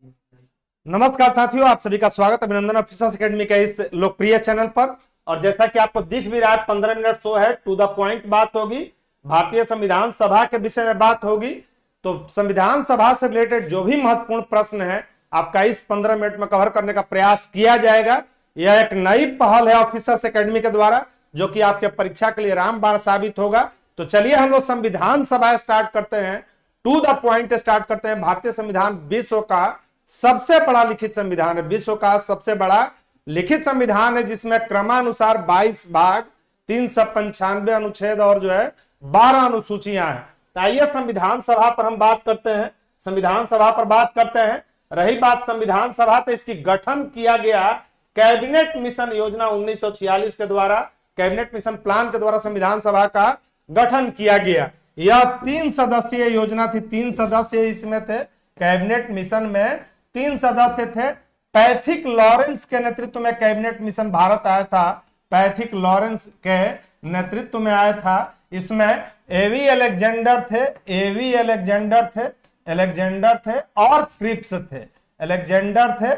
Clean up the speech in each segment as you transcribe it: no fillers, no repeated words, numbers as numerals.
नमस्कार साथियों, आप सभी का स्वागत अभिनंदन ऑफिसर्स एकेडमी के इस लोकप्रिय चैनल पर। और जैसा कि आपको दिख भी रहा है, 15 मिनट शो है, टू द पॉइंट बात होगी। भारतीय संविधान सभा के विषय में बात होगी। तो संविधान सभा से रिलेटेड जो भी महत्वपूर्ण प्रश्न है, आपका इस 15 मिनट में कवर करने का प्रयास किया जाएगा। यह एक नई पहल है ऑफिसर्स एकेडमी के द्वारा, जो कि आपके परीक्षा के लिए रामबाण साबित होगा। तो चलिए हम लोग संविधान सभा स्टार्ट करते हैं, टू द पॉइंट स्टार्ट करते हैं। भारतीय संविधान विश्व का सबसे बड़ा लिखित संविधान है, विश्व का सबसे बड़ा लिखित संविधान है, जिसमें क्रमानुसार 22 भाग, 395 अनुच्छेद और जो है 12 अनुसूचियां हैं। तो आइए संविधान सभा पर हम बात करते हैं। संविधान सभा पर बात करते हैं। रही बात संविधान सभा, तो इसकी गठन किया गया कैबिनेट मिशन योजना 1946 के द्वारा, कैबिनेट मिशन प्लान के द्वारा संविधान सभा का गठन किया गया। यह 3 सदस्यीय योजना थी, 3 सदस्य इसमें थे। कैबिनेट मिशन में 3 सदस्य थे। पैथिक लॉरेंस के नेतृत्व में कैबिनेट मिशन भारत आया था, पैथिक लॉरेंस के नेतृत्व में आया था। इसमें एवी अलेक्जेंडर थे, एवी अलेक्जेंडर थे, अलेक्जेंडर थे और क्रिप्स थे, अलेक्जेंडर थे,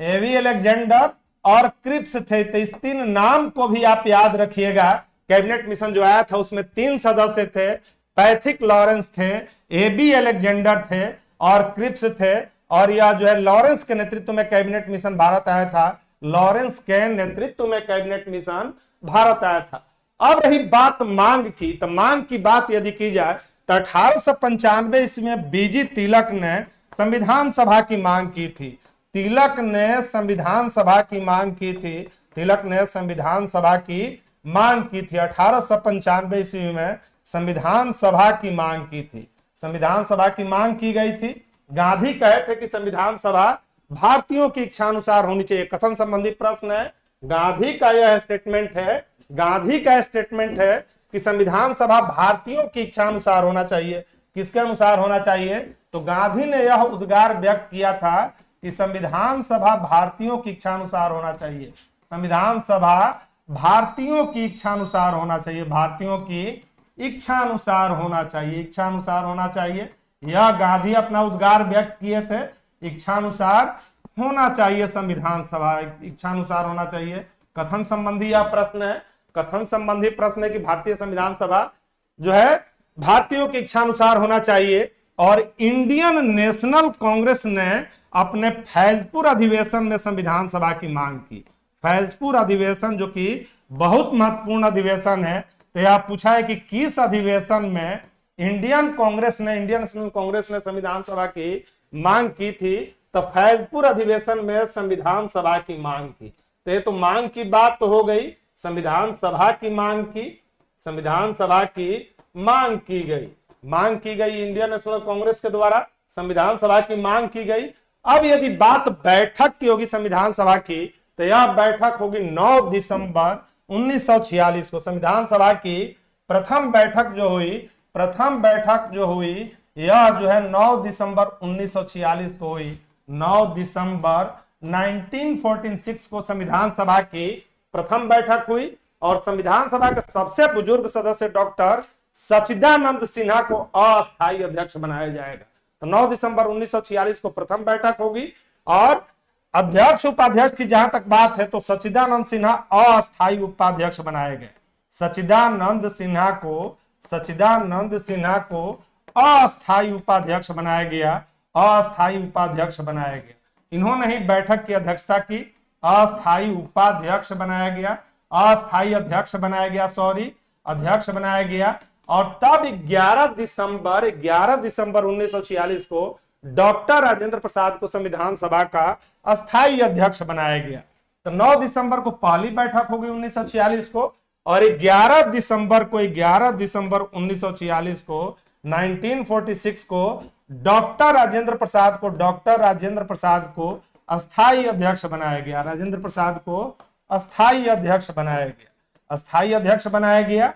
एवी अलेक्जेंडर और क्रिप्स थे। तो इस 3 नाम को भी आप याद रखिएगा। कैबिनेट मिशन जो आया था उसमें 3 सदस्य थे, पैथिक लॉरेंस थे, एबी अलेक्जेंडर थे और क्रिप्स थे। और यह जो है लॉरेंस के नेतृत्व में कैबिनेट मिशन भारत आया था, लॉरेंस के नेतृत्व में कैबिनेट मिशन भारत आया था। अब रही बात मांग की, तो मांग की बात यदि की जाए तो 1895 इसमें बीजी तिलक ने संविधान सभा की मांग की थी। तिलक ने संविधान सभा की मांग की थी, तिलक ने संविधान सभा की मांग की थी। 1895 ईस्वी में संविधान सभा की मांग की थी, संविधान सभा की मांग की गई थी। गांधी कहे थे कि संविधान सभा भारतीयों की इच्छा अनुसार होनी चाहिए। कथन संबंधी प्रश्न है, गांधी का यह स्टेटमेंट है, गांधी का स्टेटमेंट है कि संविधान सभा भारतीयों की इच्छा अनुसार होना चाहिए। किसके अनुसार होना चाहिए? तो गांधी ने यह उद्गार व्यक्त किया था कि संविधान सभा भारतीयों की इच्छा अनुसार होना चाहिए, संविधान सभा भारतीयों की इच्छा अनुसार होना चाहिए, भारतीयों की इच्छा अनुसार होना चाहिए, इच्छा अनुसार होना चाहिए। यह गांधी अपना उद्गार व्यक्त किए थे, इच्छा अनुसार होना चाहिए, संविधान सभा इच्छा अनुसार होना चाहिए। कथन संबंधी यह प्रश्न है, कथन संबंधी प्रश्न है कि भारतीय संविधान सभा जो है भारतीयों की इच्छा अनुसार होना चाहिए। और इंडियन नेशनल कांग्रेस ने अपने फैजपुर अधिवेशन में संविधान सभा की मांग की। फैजपुर अधिवेशन जो कि बहुत महत्वपूर्ण अधिवेशन है, तो यह पूछा है कि किस अधिवेशन में इंडियन नेशनल कांग्रेस ने संविधान सभा की मांग की थी? तो फैजपुर अधिवेशन में संविधान सभा की मांग की। तो ये तो मांग की बात तो हो गई, संविधान सभा की मांग की, संविधान सभा की मांग की गई, मांग की गई इंडियन नेशनल कांग्रेस के द्वारा, संविधान सभा की मांग की गई। अब यदि बात बैठक की होगी संविधान सभा की, तो यह बैठक होगी 9 दिसंबर 1946 को। संविधान सभा की प्रथम बैठक जो हुई, प्रथम बैठक जो हुई, यह जो है 9 दिसंबर 1946 को हुई। 9 दिसंबर 1946 को संविधान सभा की प्रथम बैठक हुई। और संविधान सभा के सबसे बुजुर्ग सदस्य डॉक्टर सच्चिदानंद सिन्हा को अस्थायी अध्यक्ष बनाया जाएगा। तो 9 दिसंबर 1946 को प्रथम बैठक होगी। और अध्यक्ष उपाध्यक्ष की जहां तक बात है, तो सच्चिदानंद सिन्हा अस्थायी उपाध्यक्ष बनाए गए। सच्चिदानंद सिन्हा को अस्थायी उपाध्यक्ष बनाया गया, अस्थायी उपाध्यक्ष बनाया गया। इन्होंने ही बैठक की अध्यक्षता की, अस्थायी उपाध्यक्ष बनाया गया, अस्थायी अध्यक्ष बनाया गया, अध्यक्ष बनाया गया। और तब 11 दिसंबर 1946 को डॉक्टर राजेंद्र प्रसाद को संविधान सभा का अस्थायी अध्यक्ष बनाया गया। तो 9 दिसंबर को पहली बैठक होगी 1946 को। और 11 दिसंबर 1946 को 1946 को डॉक्टर राजेंद्र प्रसाद को अस्थायी अध्यक्ष बनाया गया, राजेंद्र प्रसाद को अस्थायी अध्यक्ष बनाया गया, अस्थायी अध्यक्ष बनाया गया,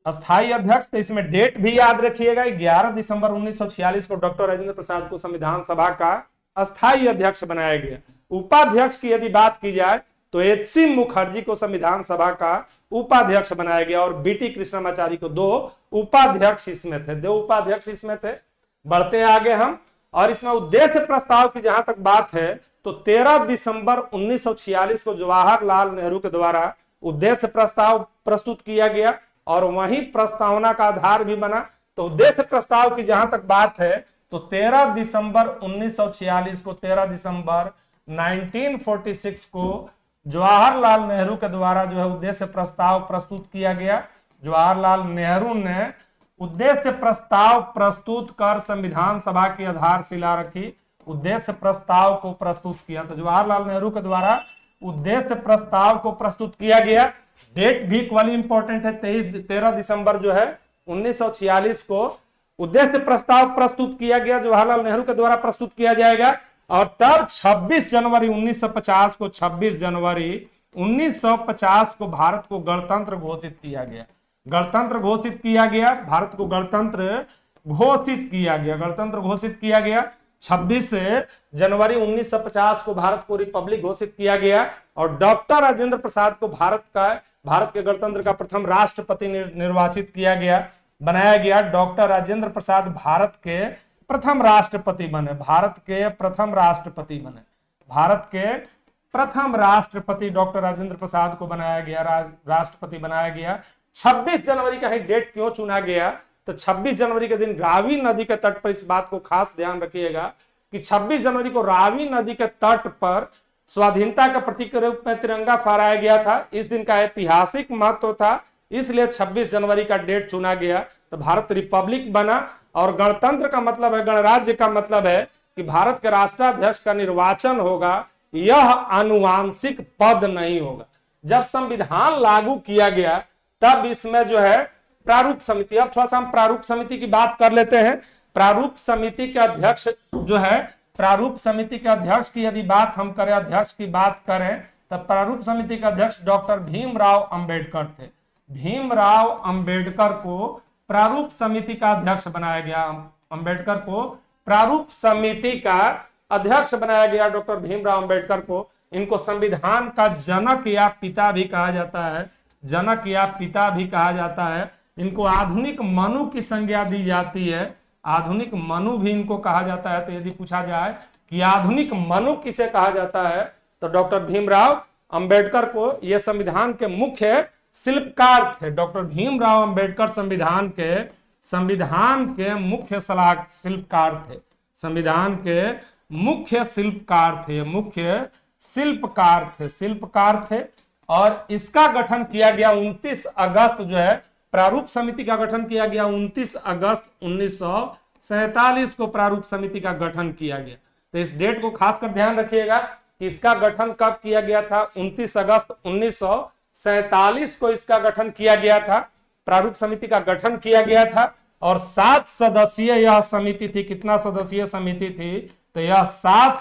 अस्थायी अध्यक्ष। तो इसमें डेट भी याद रखिएगा, 11 दिसंबर 1946 को डॉक्टर राजेंद्र प्रसाद को संविधान सभा का अस्थायी अध्यक्ष बनाया गया। उपाध्यक्ष की यदि बात की जाए, तो एच.सी. मुखर्जी को संविधान सभा का उपाध्यक्ष बनाया गया और बी.टी. कृष्णमाचारी को 2 उपाध्यक्ष इसमें थे, 2 उपाध्यक्ष इसमें थे। बढ़ते हैं आगे हम, और इसमें उद्देश्य प्रस्ताव की जहां तक बात है तो 13 दिसंबर 1946 को जवाहरलाल नेहरू के द्वारा उद्देश्य प्रस्ताव प्रस्तुत किया गया और वही प्रस्तावना का आधार भी बना। तो उद्देश्य प्रस्ताव की जहां तक बात है तो 13 दिसंबर 1946 को 13 दिसंबर 1946 को जवाहरलाल नेहरू के द्वारा जो है उद्देश्य प्रस्ताव प्रस्तुत किया गया। जवाहरलाल नेहरू ने उद्देश्य प्रस्ताव प्रस्तुत कर संविधान सभा की आधारशिला रखी, उद्देश्य प्रस्ताव को प्रस्तुत किया। तो जवाहरलाल नेहरू के द्वारा उद्देश्य प्रस्ताव को प्रस्तुत किया गया। डेट भी इक्वली इंपॉर्टेंट है, 13 दिसंबर जो है 1946 को उद्देश्य प्रस्ताव प्रस्तुत किया गया, जवाहरलाल नेहरू के द्वारा प्रस्तुत किया जाएगा। और तब 26 जनवरी 1950 को 26 जनवरी 1950 को भारत को गणतंत्र घोषित किया गया। गणतंत्र घोषित किया गया, भारत को गणतंत्र घोषित किया गया, गणतंत्र घोषित किया गया। 26 जनवरी 1950 को भारत को रिपब्लिक घोषित किया गया और डॉक्टर राजेंद्र प्रसाद को भारत के गणतंत्र का प्रथम राष्ट्रपति निर्वाचित किया गया, बनाया गया। डॉक्टर राजेंद्र प्रसाद भारत के प्रथम राष्ट्रपति बने, भारत के प्रथम राष्ट्रपति बने, भारत के प्रथम राष्ट्रपति डॉक्टर राजेंद्र प्रसाद को बनाया गया, राष्ट्रपति बनाया गया। 26 जनवरी का ही डेट क्यों चुना गया? तो 26 जनवरी के दिन रावी नदी के तट पर, इस बात को खास ध्यान रखिएगा कि 26 जनवरी को रावी नदी के तट पर स्वाधीनता का प्रतीक के रूप में तिरंगा फहराया गया था। इस दिन का ऐतिहासिक महत्व था, इसलिए 26 जनवरी का डेट चुना गया। तो भारत रिपब्लिक बना और गणतंत्र का मतलब है, गणराज्य का मतलब है कि भारत के राष्ट्राध्यक्ष का निर्वाचन होगा, यह आनुवांशिक पद नहीं होगा। जब संविधान लागू किया गया तब इसमें जो है प्रारूप समिति, अब थोड़ा सा हम प्रारूप समिति की बात कर लेते हैं। प्रारूप समिति के अध्यक्ष जो है, प्रारूप समिति के अध्यक्ष की यदि बात हम करें, अध्यक्ष की बात करें, तब प्रारूप समिति के अध्यक्ष डॉक्टर भीमराव अंबेडकर थे। भीमराव अंबेडकर को प्रारूप समिति का अध्यक्ष बनाया गया, अंबेडकर को प्रारूप समिति का अध्यक्ष बनाया गया, डॉक्टर भीमराव अंबेडकर को। इनको संविधान का जनक या पिता भी कहा जाता है, जनक या पिता भी कहा जाता है। इनको आधुनिक मनु की संज्ञा दी जाती है, आधुनिक मनु भी इनको कहा जाता है। तो यदि पूछा जाए कि आधुनिक मनु किसे कहा जाता है तो डॉक्टर भीमराव अंबेडकर को, यह संविधान के मुख्य शिल्पकार थे। डॉक्टर भीमराव अंबेडकर संविधान के मुख्य शिल्पकार थे, संविधान के मुख्य शिल्पकार थे, मुख्य शिल्पकार थे। और इसका गठन किया गया 29 अगस्त जो है, प्रारूप समिति का गठन किया गया 29 अगस्त 1947 को प्रारूप समिति का गठन किया गया। तो इस डेट को खासकर ध्यान रखिएगा कि इसका गठन कब किया गया था, 29 अगस्त 1947 को इसका गठन किया गया था, प्रारूप समिति का गठन किया गया था। और 7 सदस्यीय यह समिति थी। कितना सदस्यीय समिति थी? तो यह 7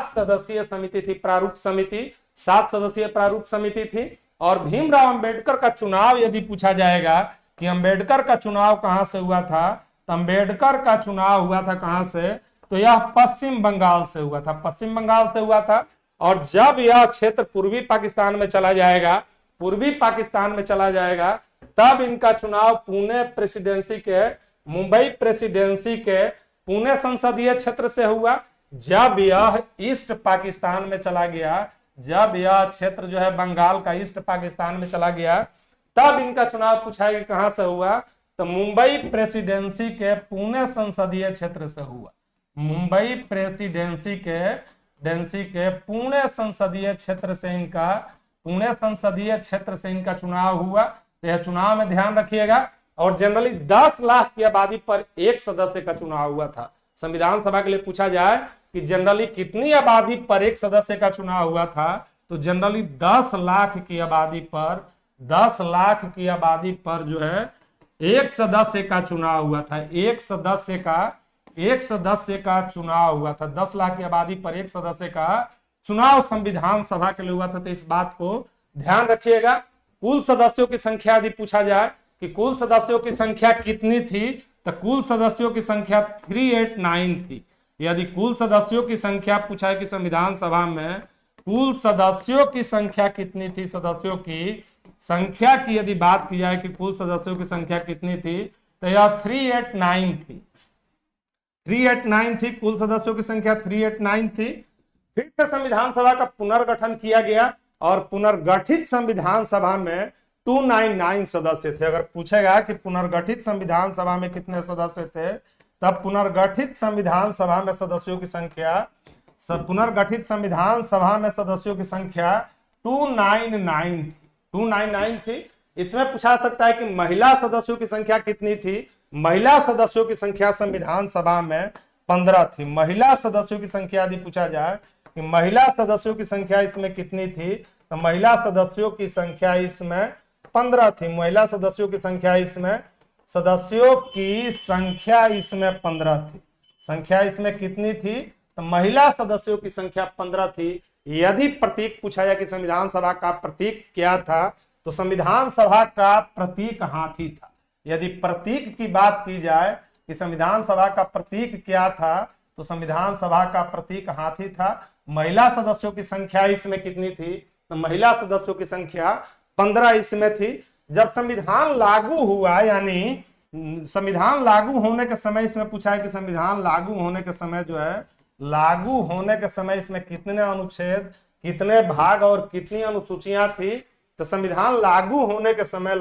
सदस्यीय समिति थी, प्रारूप समिति 7 सदस्यीय प्रारूप समिति थी। और भीमराव अंबेडकर का चुनाव यदि पूछा जाएगा कि अंबेडकर का चुनाव कहां से हुआ था, तो अंबेडकर का चुनाव हुआ था कहां से? तो यह पश्चिम बंगाल से हुआ था, पश्चिम बंगाल से हुआ था। और जब यह क्षेत्र पूर्वी पाकिस्तान में चला जाएगा, पूर्वी पाकिस्तान में चला जाएगा, तब इनका चुनाव पुणे प्रेसिडेंसी के, मुंबई प्रेसिडेंसी के पुणे संसदीय क्षेत्र से हुआ। जब यह ईस्ट पाकिस्तान में चला गया, जब यह क्षेत्र जो है बंगाल का ईस्ट पाकिस्तान में चला गया, तब इनका चुनाव पूछा कि कहां से हुआ, तो मुंबई प्रेसिडेंसी के पुणे संसदीय क्षेत्र से हुआ। मुंबई प्रेसिडेंसी के पुणे संसदीय क्षेत्र से इनका, पुणे संसदीय क्षेत्र से इनका चुनाव हुआ। तो यह चुनाव में ध्यान रखिएगा। और जनरली 10 लाख की आबादी पर एक सदस्य का चुनाव हुआ था। संविधान सभा के लिए पूछा जाए कि जनरली कितनी आबादी पर एक सदस्य का चुनाव हुआ था, तो जनरली 10 लाख की आबादी पर, 10 लाख की आबादी पर जो है एक सदस्य का चुनाव हुआ था, एक सदस्य का चुनाव हुआ था। 10 लाख की आबादी पर एक सदस्य का चुनाव संविधान सभा के लिए हुआ था। तो इस बात को ध्यान रखिएगा। कुल सदस्यों की संख्या यदि पूछा जाए कि कुल सदस्यों की संख्या कितनी थी, तो कुल सदस्यों की संख्या 389 थी। यदि कुल सदस्यों की संख्या पूछा है कि संविधान सभा में कुल सदस्यों की संख्या कितनी थी? सदस्यों की संख्या की यदि बात की जाए कि कुल सदस्यों की संख्या कितनी थी, तो यह 389 थी। 389 थी कुल सदस्यों की संख्या, 389 थी। फिर से संविधान सभा का पुनर्गठन किया गया और पुनर्गठित संविधान सभा में 299 सदस्य थे। अगर पूछेगा कि पुनर्गठित संविधान सभा में कितने सदस्य थे, तब पुनर्गठित संविधान सभा में सदस्यों की संख्या, पुनर्गठित संविधान सभा में सदस्यों की संख्या 299 थी। 299 थी। इसमें पूछा सकता है कि महिला सदस्यों की संख्या कितनी थी? महिला सदस्यों की संख्या संविधान सभा में 15 थी। महिला सदस्यों की संख्या यदि पूछा जाए कि महिला सदस्यों की संख्या इसमें कितनी थी, तो महिला सदस्यों की संख्या इसमें 15 थी। महिला सदस्यों की संख्या इसमें 15 थी। संख्या इसमें कितनी थी? तो महिला सदस्यों की संख्या 15 थी। यदि प्रतीक पूछा जाए कि संविधान सभा का प्रतीक क्या था, तो संविधान सभा का प्रतीक हाथी था। यदि प्रतीक की बात की जाए कि संविधान सभा का प्रतीक क्या था, तो संविधान सभा का प्रतीक हाथी था। महिला सदस्यों की संख्या इसमें कितनी थी? तो महिला सदस्यों की संख्या 15 इसमें थी। जब संविधान लागू हुआ, यानी संविधान लागू होने के समय इसमें पूछा है कि संविधान लागू होने के समय जो है, लागू होने के समय इसमें कितने अनुच्छेद, कितने भाग और कितनी अनुसूचियां थी? तो संविधान लागू होने के समय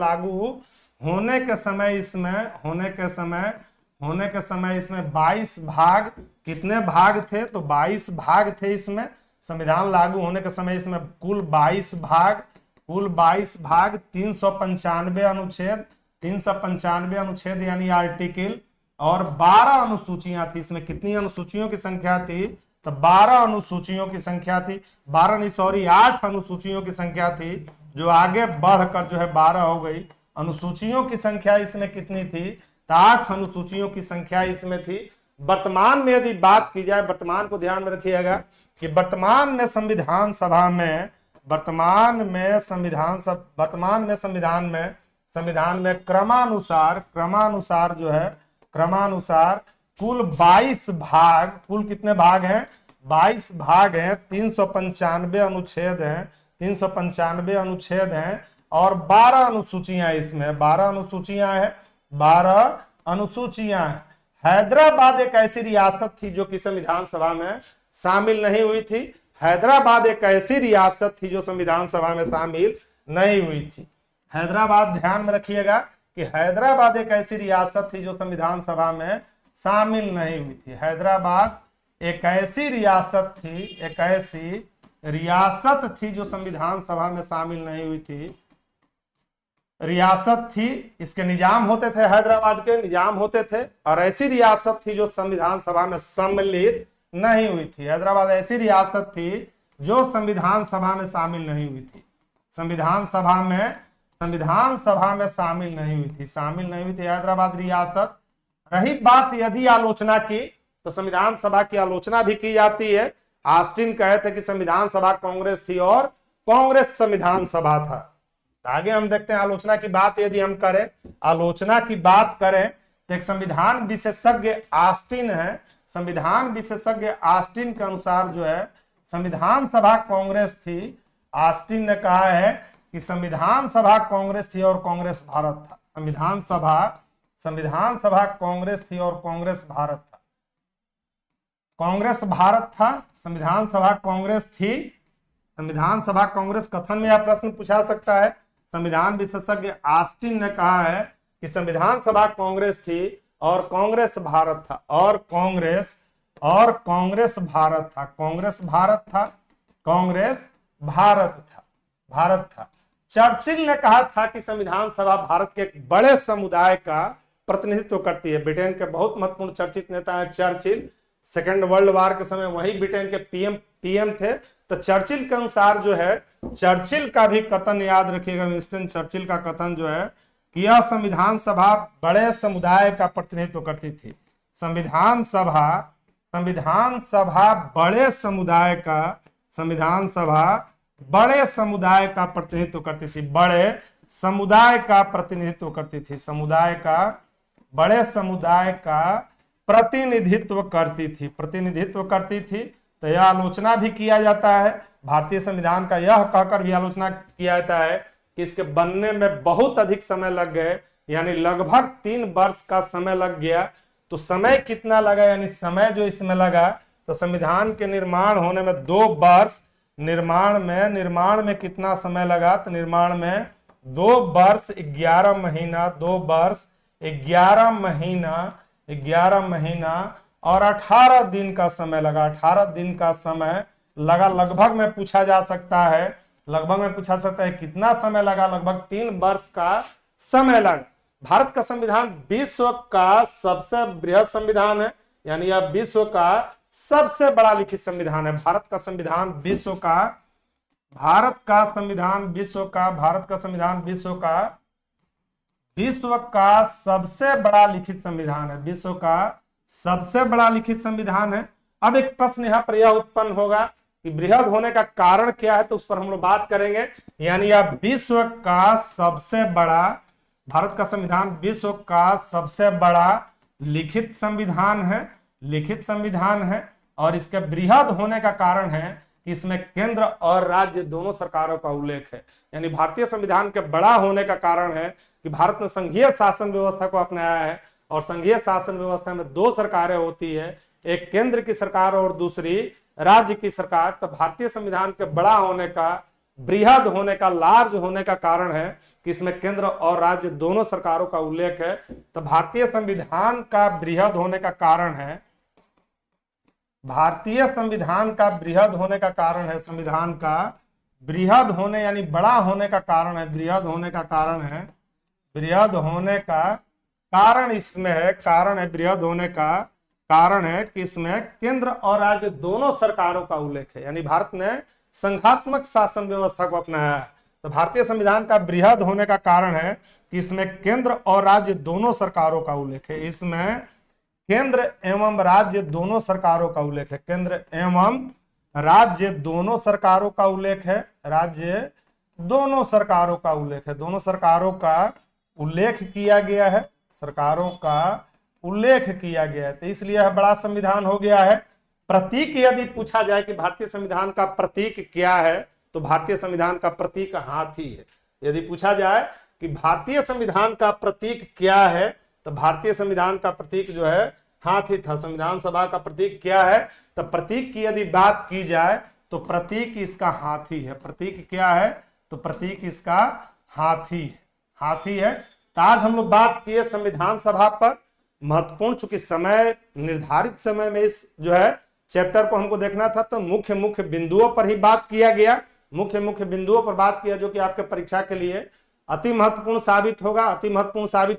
इसमें 22 भाग, कितने भाग थे? तो 22 भाग थे इसमें। संविधान लागू होने के समय इसमें कुल 22 भाग, 395 अनुच्छेद यानी आर्टिकल, और 12 अनुसूचियां थी। इसमें कितनी अनुसूचियों की संख्या थी? तो 12 अनुसूचियों की संख्या थी। 8 अनुसूचियों की संख्या थी, जो आगे बढ़कर जो है 12 हो गई। अनुसूचियों की संख्या इसमें कितनी थी? तो 8 अनुसूचियों की संख्या इसमें थी। वर्तमान में यदि बात की जाए, वर्तमान को ध्यान में रखिएगा कि वर्तमान में संविधान में क्रमानुसार कुल 22 भाग, कुल कितने भाग हैं? 22 भाग हैं। 395 अनुच्छेद हैं, 395 अनुच्छेद हैं, और 12 अनुसूचियां इसमें, 12 अनुसूचियां हैं। हैदराबाद एक ऐसी रियासत थी जो कि संविधान सभा में शामिल नहीं हुई थी। हैदराबाद एक ऐसी रियासत थी जो संविधान सभा में शामिल नहीं हुई थी। हैदराबाद ध्यान में रखिएगा कि हैदराबाद एक ऐसी रियासत थी जो संविधान सभा में शामिल नहीं हुई थी। हैदराबाद एक ऐसी रियासत थी जो संविधान सभा में शामिल नहीं हुई थी। रियासत थी, इसके निजाम होते थे, हैदराबाद के निजाम होते थे, और ऐसी रियासत थी जो संविधान सभा में सम्मिलित नहीं हुई थी। हैदराबाद ऐसी रियासत थी जो संविधान सभा में शामिल नहीं हुई थी। संविधान सभा में शामिल नहीं हुई थी हैदराबाद रियासत। रही बात यदि आलोचना की, तो संविधान सभा की आलोचना भी की जाती है। ऑस्टिन कहे थे कि संविधान सभा कांग्रेस थी और कांग्रेस संविधान सभा था। आगे हम देखते हैं आलोचना की बात यदि हम करें, तो एक संविधान विशेषज्ञ ऑस्टिन है। संविधान विशेषज्ञ ऑस्टिन के अनुसार जो है संविधान सभा कांग्रेस थी। ऑस्टिन ने कहा है कि संविधान सभा कांग्रेस थी और कांग्रेस भारत था। संविधान सभा कांग्रेस थी और कांग्रेस भारत था। संविधान सभा कांग्रेस थी। संविधान सभा कांग्रेस कथन में यह प्रश्न पूछा सकता है। संविधान विशेषज्ञ ऑस्टिन ने कहा है कि संविधान सभा कांग्रेस थी और कांग्रेस भारत था, और कांग्रेस भारत था। चर्चिल ने कहा था कि संविधान सभा भारत के एक बड़े समुदाय का प्रतिनिधित्व करती है। ब्रिटेन के बहुत महत्वपूर्ण चर्चित नेता है चर्चिल। सेकेंड वर्ल्ड वार के समय वही ब्रिटेन के पीएम थे। तो चर्चिल के अनुसार जो है, चर्चिल का भी कथन याद रखिएगा, विंस्टन चर्चिल का कथन जो है कि यह संविधान सभा बड़े समुदाय का प्रतिनिधित्व करती थी। संविधान सभा बड़े समुदाय का प्रतिनिधित्व करती थी। बड़े समुदाय का प्रतिनिधित्व करती थी। बड़े समुदाय का प्रतिनिधित्व करती थी। तो यह आलोचना भी किया जाता है। भारतीय संविधान का यह कहकर भी आलोचना किया जाता है कि इसके बनने में बहुत अधिक समय लग गए, यानी लगभग 3 वर्ष का समय लग गया। तो समय कितना लगा, यानी समय जो इसमें लगा, तो संविधान के निर्माण होने में 2 वर्ष, निर्माण में कितना समय लगा, तो निर्माण में 2 वर्ष 11 महीना, 2 वर्ष 11 महीना और 18 दिन का समय लगा। 18 दिन का समय लगा। लगभग में पूछा जा सकता है, कितना समय लगा, लगभग 3 वर्ष का समय लगा। भारत का संविधान विश्व का सबसे बृहद संविधान है, यानी यह विश्व का सबसे बड़ा लिखित संविधान है। भारत का संविधान विश्व का सबसे बड़ा लिखित संविधान है, विश्व का सबसे बड़ा लिखित संविधान है। अब एक प्रश्न यहाँ पर यह उत्पन्न होगा कि बृहद होने का कारण क्या है, तो उस पर हम लोग बात करेंगे। यानी यह विश्व का सबसे बड़ा, भारत का संविधान विश्व का सबसे बड़ा लिखित संविधान है, और इसके बृहद होने का कारण है कि इसमें केंद्र और राज्य दोनों सरकारों का उल्लेख है। यानी भारतीय संविधान के बड़ा होने का कारण है कि भारत ने संघीय शासन व्यवस्था को अपनाया है, और संघीय शासन व्यवस्था में 2 सरकारें होती है, एक केंद्र की सरकार और दूसरी राज्य की सरकार। तो भारतीय संविधान के बड़ा होने का, बृहद होने का, लार्ज होने का कारण है कि इसमें केंद्र और राज्य दोनों सरकारों का उल्लेख है। तो भारतीय संविधान का बृहद होने का कारण है, संविधान का बृहद होने यानी बड़ा होने का कारण है, बृहद होने का कारण इसमें है, बृहद होने का कारण है कि इसमें केंद्र और राज्य दोनों सरकारों का उल्लेख है। यानी भारत ने संघात्मक शासन व्यवस्था को अपनाया है। तो भारतीय संविधान का बृहद होने का कारण है कि इसमें केंद्र और राज्य दोनों सरकारों का उल्लेख है। इसमें केंद्र एवं राज्य दोनों सरकारों का उल्लेख है, केंद्र एवं राज्य दोनों सरकारों का उल्लेख है, राज्य दोनों सरकारों का उल्लेख है, दोनों सरकारों का उल्लेख किया गया है, सरकारों का उल्लेख किया गया है। तो इसलिए यह बड़ा संविधान हो गया है। प्रतीक यदि पूछा जाए कि भारतीय संविधान का प्रतीक क्या है, तो भारतीय संविधान का प्रतीक हाथी है। यदि पूछा जाए कि भारतीय संविधान का प्रतीक क्या है, तो भारतीय संविधान का प्रतीक जो है हाथी था। संविधान सभा का प्रतीक क्या है, तो प्रतीक की यदि बात की जाए तो प्रतीक इसका हाथी है। प्रतीक क्या है, तो प्रतीक इसका हाथी है। तो आज हम लोग बात किए संविधान सभा पर। महत्वपूर्ण, चूंकि समय निर्धारित समय में इस जो है चैप्टर को हमको देखना था, तो मुख्य बिंदुओं पर ही बात किया गया, मुख्य बिंदुओं पर बात किया, जो कि आपके परीक्षा के लिए अति महत्वपूर्ण साबित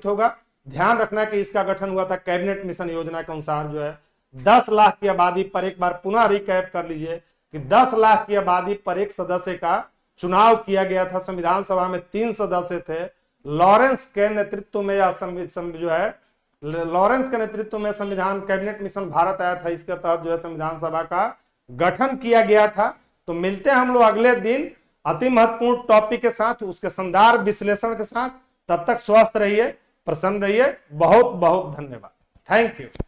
होगा। ध्यान रखना कि इसका गठन हुआ था कैबिनेट मिशन योजना के अनुसार, जो है 10 लाख की आबादी पर, एक बार पुनः रिकैप कर लीजिए कि 10 लाख की आबादी पर एक सदस्य का चुनाव किया गया था। संविधान सभा में 3 सदस्य थे। लॉरेंस के नेतृत्व में यह लॉरेंस के नेतृत्व में संविधान कैबिनेट मिशन भारत आया था। इसके तहत जो है संविधान सभा का गठन किया गया था। तो मिलते हैं हम लोग अगले दिन अति महत्वपूर्ण टॉपिक के साथ, उसके संदर्भ विश्लेषण के साथ। तब तक स्वस्थ रहिए, प्रसन्न रहिए। बहुत बहुत धन्यवाद। Thank you.